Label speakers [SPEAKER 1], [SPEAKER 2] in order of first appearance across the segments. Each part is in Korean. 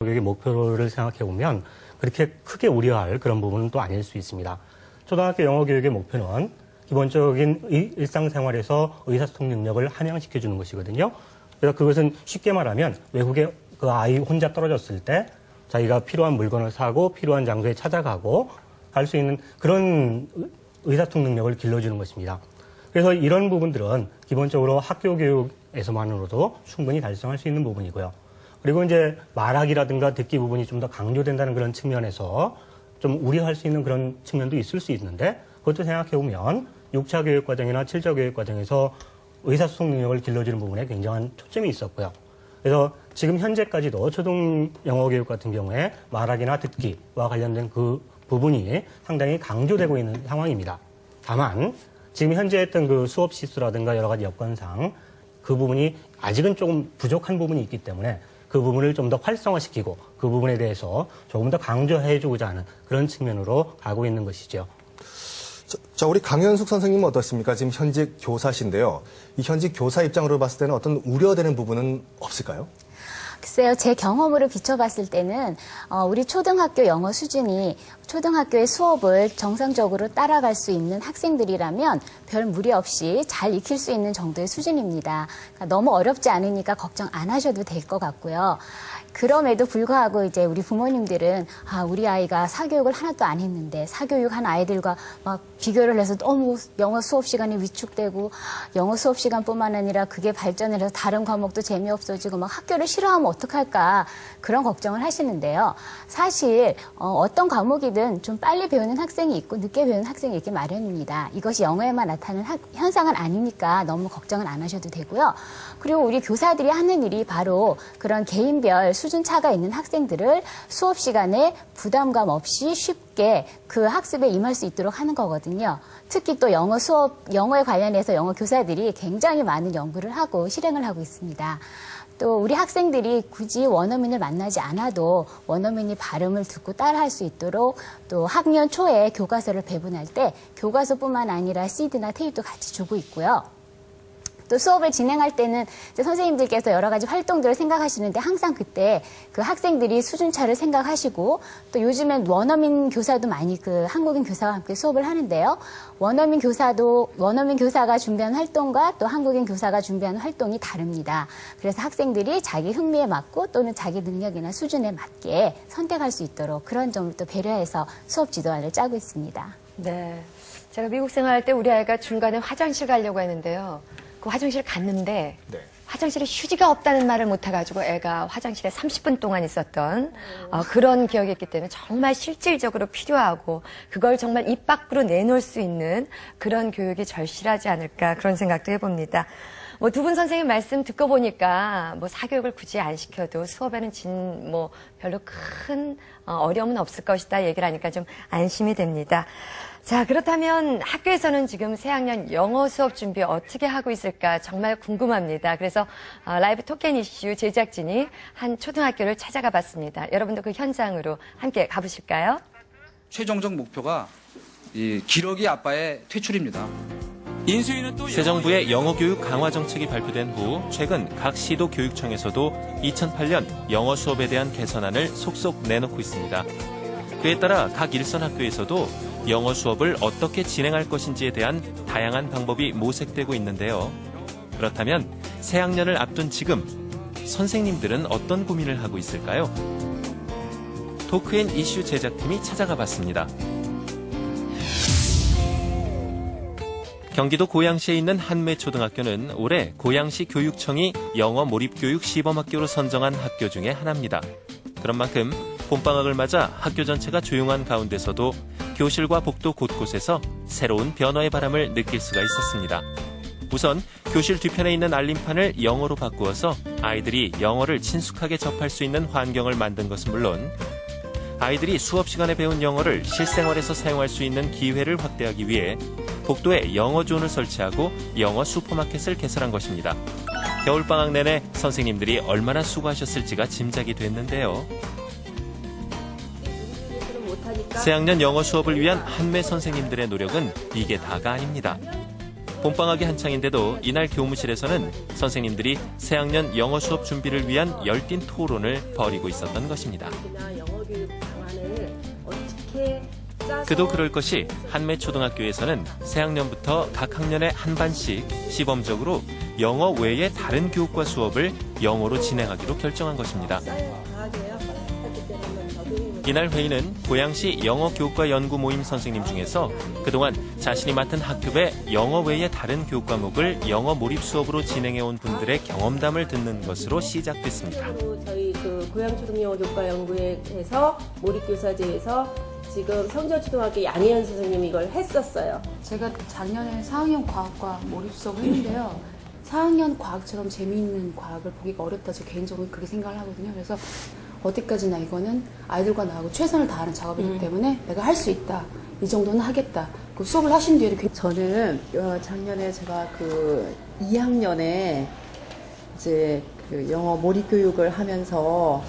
[SPEAKER 1] 교육의 목표를 생각해 보면 그렇게 크게 우려할 그런 부분은 또 아닐 수 있습니다. 초등학교 영어 교육의 목표는 기본적인 일상생활에서 의사소통 능력을 함양시켜 주는 것이거든요. 그래서 그것은 쉽게 말하면 외국에 그 아이 혼자 떨어졌을 때 자기가 필요한 물건을 사고 필요한 장소에 찾아가고 갈 수 있는 그런 의사소통 능력을 길러주는 것입니다. 그래서 이런 부분들은 기본적으로 학교 교육에서만으로도 충분히 달성할 수 있는 부분이고요. 그리고 이제 말하기라든가 듣기 부분이 좀 더 강조된다는 그런 측면에서 좀 우려할 수 있는 그런 측면도 있을 수 있는데 그것도 생각해 보면 6차 교육 과정이나 7차 교육 과정에서 의사소통 능력을 길러주는 부분에 굉장한 초점이 있었고요. 그래서 지금 현재까지도 초등 영어 교육 같은 경우에 말하기나 듣기와 관련된 그 부분이 상당히 강조되고 있는 상황입니다. 다만 지금 현재 했던 그 수업 시수라든가 여러 가지 여건상 그 부분이 아직은 조금 부족한 부분이 있기 때문에 그 부분을 좀 더 활성화시키고 그 부분에 대해서 조금 더 강조해주고자 하는 그런 측면으로 가고 있는 것이죠.
[SPEAKER 2] 자, 우리 강현숙 선생님은 어떻습니까? 지금 현직 교사신데요. 이 현직 교사 입장으로 봤을 때는 어떤 우려되는 부분은 없을까요?
[SPEAKER 3] 글쎄요, 제 경험으로 비춰봤을 때는 우리 초등학교 영어 수준이 초등학교의 수업을 정상적으로 따라갈 수 있는 학생들이라면 별 무리 없이 잘 익힐 수 있는 정도의 수준입니다. 그러니까 너무 어렵지 않으니까 걱정 안 하셔도 될 것 같고요. 그럼에도 불구하고 이제 우리 부모님들은 우리 아이가 사교육을 하나도 안 했는데 사교육한 아이들과 막 비교를 해서 너무 영어 수업 시간이 위축되고 영어 수업 시간뿐만 아니라 그게 발전을 해서 다른 과목도 재미없어지고 막 학교를 싫어하면 어떡할까 그런 걱정을 하시는데요. 사실 어떤 과목이든 좀 빨리 배우는 학생이 있고 늦게 배우는 학생이 있기 마련입니다. 이것이 영어에만 나타나는 현상은 아니니까 너무 걱정은 안 하셔도 되고요. 그리고 우리 교사들이 하는 일이 바로 그런 개인별 수준 차가 있는 학생들을 수업 시간에 부담감 없이 쉽게 그 학습에 임할 수 있도록 하는 거거든요. 특히 또 영어에 관련해서 영어 교사들이 굉장히 많은 연구를 하고 실행을 하고 있습니다. 또 우리 학생들이 굳이 원어민을 만나지 않아도 원어민이 발음을 듣고 따라할 수 있도록 또 학년 초에 교과서를 배분할 때 교과서뿐만 아니라 CD나 테이프도 같이 주고 있고요. 또 수업을 진행할 때는 이제 선생님들께서 여러 가지 활동들을 생각하시는데 항상 그때 그 학생들이 수준차를 생각하시고 또 요즘엔 원어민 교사도 많이 그 한국인 교사와 함께 수업을 하는데요. 원어민 교사가 준비한 활동과 또 한국인 교사가 준비하는 활동이 다릅니다. 그래서 학생들이 자기 흥미에 맞고 또는 자기 능력이나 수준에 맞게 선택할 수 있도록 그런 점을 또 배려해서 수업 지도안을 짜고 있습니다.
[SPEAKER 4] 네, 제가 미국 생활할 때 우리 아이가 중간에 화장실 가려고 했는데요. 그 화장실 갔는데 화장실에 휴지가 없다는 말을 못해가지고 애가 화장실에 30분 동안 있었던 그런 기억이 있기 때문에 정말 실질적으로 필요하고 그걸 정말 입 밖으로 내놓을 수 있는 그런 교육이 절실하지 않을까 그런 생각도 해봅니다. 두 분 선생님 말씀 듣고 보니까 사교육을 굳이 안 시켜도 수업에는 별로 큰 어려움은 없을 것이다 얘기를 하니까 좀 안심이 됩니다. 자, 그렇다면 학교에서는 지금 새학년 영어 수업 준비 어떻게 하고 있을까 정말 궁금합니다. 그래서 라이브 토ken 이슈 제작진이 한 초등학교를 찾아가 봤습니다. 여러분도 그 현장으로 함께 가보실까요?
[SPEAKER 5] 최종적 목표가 이 기러기 아빠의 퇴출입니다.
[SPEAKER 6] 새 정부의 영어 교육 강화 정책이 발표된 후 최근 각 시도 교육청에서도 2008년 영어 수업에 대한 개선안을 속속 내놓고 있습니다. 그에 따라 각 일선 학교에서도 영어 수업을 어떻게 진행할 것인지에 대한 다양한 방법이 모색되고 있는데요. 그렇다면 새학년을 앞둔 지금 선생님들은 어떤 고민을 하고 있을까요? 토크앤 이슈 제작팀이 찾아가 봤습니다. 경기도 고양시에 있는 한매초등학교는 올해 고양시 교육청이 영어 몰입교육 시범학교로 선정한 학교 중에 하나입니다. 그런 만큼 봄방학을 맞아 학교 전체가 조용한 가운데서도 교실과 복도 곳곳에서 새로운 변화의 바람을 느낄 수가 있었습니다. 우선 교실 뒤편에 있는 알림판을 영어로 바꾸어서 아이들이 영어를 친숙하게 접할 수 있는 환경을 만든 것은 물론 아이들이 수업 시간에 배운 영어를 실생활에서 사용할 수 있는 기회를 확대하기 위해 복도에 영어존을 설치하고 영어 슈퍼마켓을 개설한 것입니다. 겨울방학 내내 선생님들이 얼마나 수고하셨을지가 짐작이 됐는데요. 새학년 영어 수업을 위한 한매 선생님들의 노력은 이게 다가 아닙니다. 봄방학이 한창인데도 이날 교무실에서는 선생님들이 새학년 영어 수업 준비를 위한 열띤 토론을 벌이고 있었던 것입니다. 그도 그럴 것이 한매초등학교에서는 새학년부터 각 학년에 한 반씩 시범적으로 영어 외의 다른 교육과 수업을 영어로 진행하기로 결정한 것입니다. 이날 회의는 고양시 영어교육과 연구 모임 선생님 중에서 그동안 자신이 맡은 학급에 영어 외의 다른 교육 과목을 영어 몰입 수업으로 진행해온 분들의 경험담을 듣는 것으로 시작됐습니다.
[SPEAKER 7] 저희 고양초등영어교과연구회에서 몰입교사제에서 지금 성전초등학교 양혜연 선생님이 이걸 했었어요.
[SPEAKER 8] 제가 작년에 4학년 과학과 몰입 수업을 했는데요. 4학년 과학처럼 재미있는 과학을 보기가 어렵다. 저 개인적으로 그렇게 생각을 하거든요. 그래서 어디까지나 이거는 아이들과 나하고 최선을 다하는 작업이기 때문에 내가 할 수 있다. 이 정도는 하겠다. 그 수업을 하신 뒤에
[SPEAKER 9] 저는 작년에 제가 그 2학년에 이제 그 영어 몰입 교육을 하면서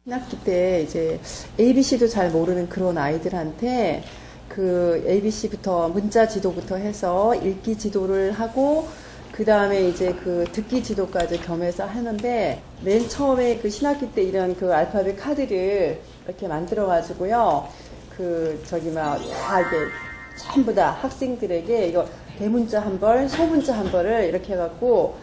[SPEAKER 9] 학기 때 이제 ABC도 잘 모르는 그런 아이들한테 그 ABC부터 문자 지도부터 해서 읽기 지도를 하고 그 다음에 이제 그 듣기 지도까지 겸해서 하는데 맨 처음에 그 신학기 때 이런 그 알파벳 카드를 이렇게 만들어 가지고요. 그 저기 막 다 이게 전부 다 학생들에게 이거 대문자 한 벌, 소문자 한 벌을 이렇게 해갖고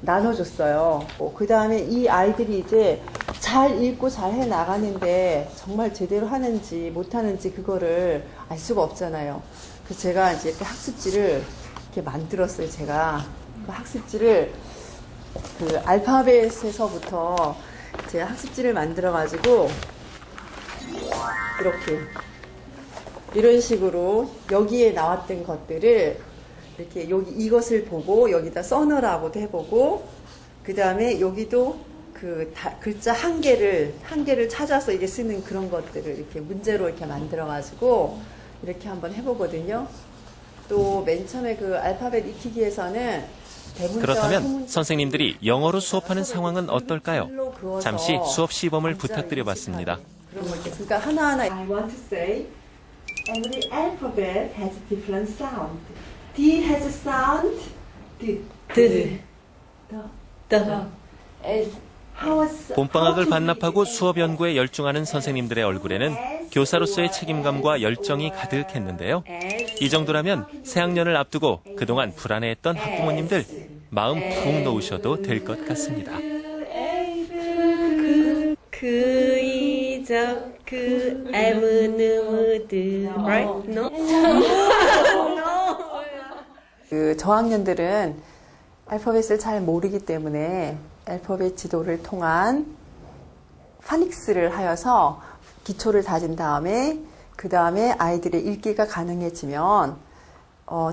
[SPEAKER 9] 나눠줬어요. 그 다음에 이 아이들이 이제 잘 읽고 잘 해 나가는데 정말 제대로 하는지 못하는지 그거를 알 수가 없잖아요. 그래서 제가 이제 그 학습지를 이렇게 만들었어요. 제가 그 학습지를 그 알파벳에서부터 제가 학습지를 만들어가지고 이렇게 이런 식으로 여기에 나왔던 것들을 이렇게 여기 이것을 보고 여기다 써넣으라고도 해보고 그 다음에 여기도 그 글자 한 개를 찾아서 이게 쓰는 그런 것들을 이렇게 문제로 이렇게 만들어가지고 이렇게 한번 해보거든요. 또 맨 처음에 그 알파벳 익히기에서는
[SPEAKER 6] 그렇다면 선생님들이 영어로 수업하는 상황은 어떨까요? 잠시 수업 시범을 부탁드려봤습니다.
[SPEAKER 9] 그러니까 하나하나 I want to say every alphabet has a different sound. D has a sound. D.
[SPEAKER 6] 봄방학을 반납하고 수업 연구에 열중하는 선생님들의 얼굴에는 교사로서의 책임감과 열정이 가득했는데요. 이 정도라면 새학년을 앞두고 그동안 불안해했던 학부모님들 마음 푹 놓으셔도 될 것 같습니다.
[SPEAKER 7] 그 이적 그 에무누무드 right? No?
[SPEAKER 9] 그 저학년들은 알파벳을 잘 모르기 때문에 알파벳 지도를 통한 파닉스를 하여서 기초를 다진 다음에 그 다음에 아이들의 읽기가 가능해지면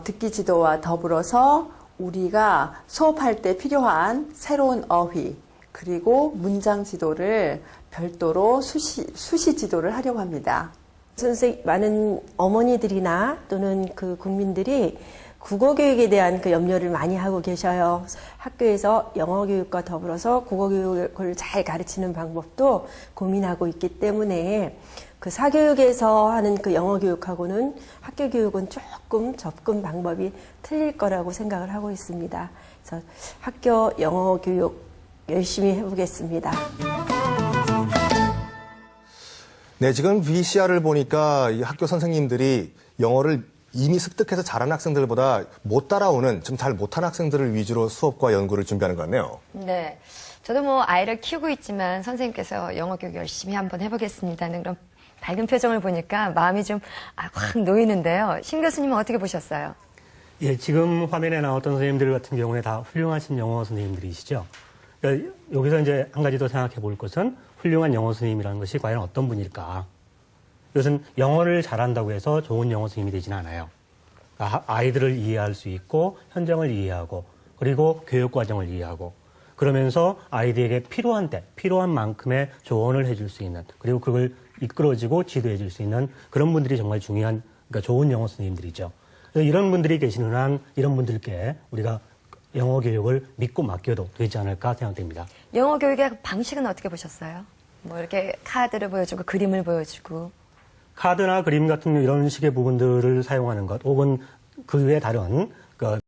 [SPEAKER 9] 듣기 지도와 더불어서 우리가 수업할 때 필요한 새로운 어휘 그리고 문장 지도를 별도로 수시 지도를 하려고 합니다.
[SPEAKER 10] 많은 어머니들이나 또는 그 국민들이 국어 교육에 대한 그 염려를 많이 하고 계셔요. 학교에서 영어 교육과 더불어서 국어 교육을 잘 가르치는 방법도 고민하고 있기 때문에 그 사교육에서 하는 그 영어 교육하고는 학교 교육은 조금 접근 방법이 틀릴 거라고 생각을 하고 있습니다. 그래서 학교 영어 교육 열심히 해보겠습니다.
[SPEAKER 2] 네, 지금 VCR을 보니까 이 학교 선생님들이 영어를 이미 습득해서 잘하는 학생들보다 못 따라오는, 좀 잘 못하는 학생들을 위주로 수업과 연구를 준비하는 것 같네요.
[SPEAKER 4] 네. 저도 뭐 아이를 키우고 있지만 선생님께서 영어 교육 열심히 한번 해보겠습니다는 그런 밝은 표정을 보니까 마음이 좀 확 놓이는데요. 신 교수님은 어떻게 보셨어요?
[SPEAKER 1] 예, 지금 화면에 나왔던 선생님들 같은 경우에 다 훌륭하신 영어 선생님들이시죠. 그러니까 여기서 이제 한 가지 더 생각해 볼 것은 훌륭한 영어 선생님이라는 것이 과연 어떤 분일까? 이것은 영어를 잘한다고 해서 좋은 영어 선생님이 되지는 않아요. 그러니까 아이들을 이해할 수 있고 현장을 이해하고 그리고 교육 과정을 이해하고 그러면서 아이들에게 필요한 때 필요한 만큼의 조언을 해줄 수 있는 그리고 그걸 이끌어주고 지도해 줄 수 있는 그런 분들이 정말 중요한 그러니까 좋은 영어 선생님들이죠. 그래서 이런 분들이 계시는 한 이런 분들께 우리가 영어 교육을 믿고 맡겨도 되지 않을까 생각됩니다.
[SPEAKER 4] 영어 교육의 방식은 어떻게 보셨어요? 뭐 이렇게 카드를 보여주고 그림을 보여주고
[SPEAKER 1] 카드나 그림 같은 이런 식의 부분들을 사용하는 것 혹은 그 외에 다른